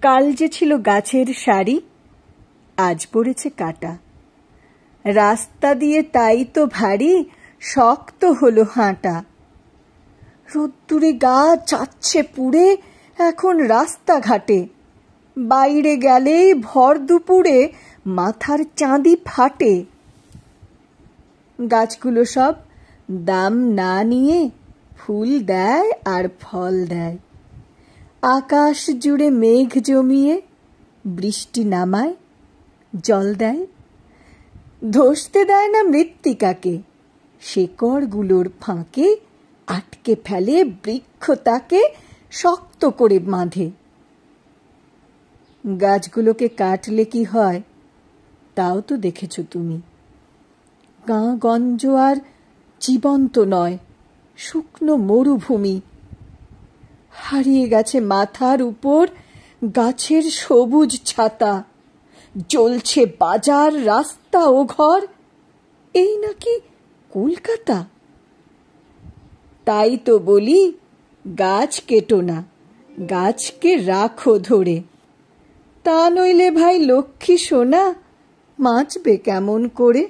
কাল যে ছিল গাছের সারি, আজ পড়েছে কাটা। রাস্তা দিয়ে তাই তো ভারী শক্ত হলো হাঁটা। রোদ্দুরে গা চাচ্ছে পুড়ে এখন রাস্তাঘাটে, বাইরে গেলেই ভর দুপুরে মাথার চাঁদি ফাটে। গাছগুলো সব দাম না নিয়ে ফুল দেয় আর ফল দেয়। আকাশ জুড়ে মেঘ জমিয়ে বৃষ্টি নামায়, জল দেয়। ধসতে দেয় না মৃত্তিকাকে, শেকড়গুলোর ফাঁকে আটকে ফেলে বৃক্ষ তাকে শক্ত করে বাঁধে। গাছগুলোকে কাটলে কি হয় তাও তো দেখেছ তুমি। গাঁ-গঞ্জ আর জীবন্ত নয়, শুকনো মরুভূমি। হারিয়ে গেছে মাথার উপর গাছের সবুজ ছাতা। জ্বলছে বাজার, রাস্তা ও ঘর, এই নাকি কলকাতা। তাই তো বলি, গাছ কেটো না, গাছকে রাখো ধরে। তা নইলে ভাই লক্ষ্মী সোনা বাঁচবে কেমন করে।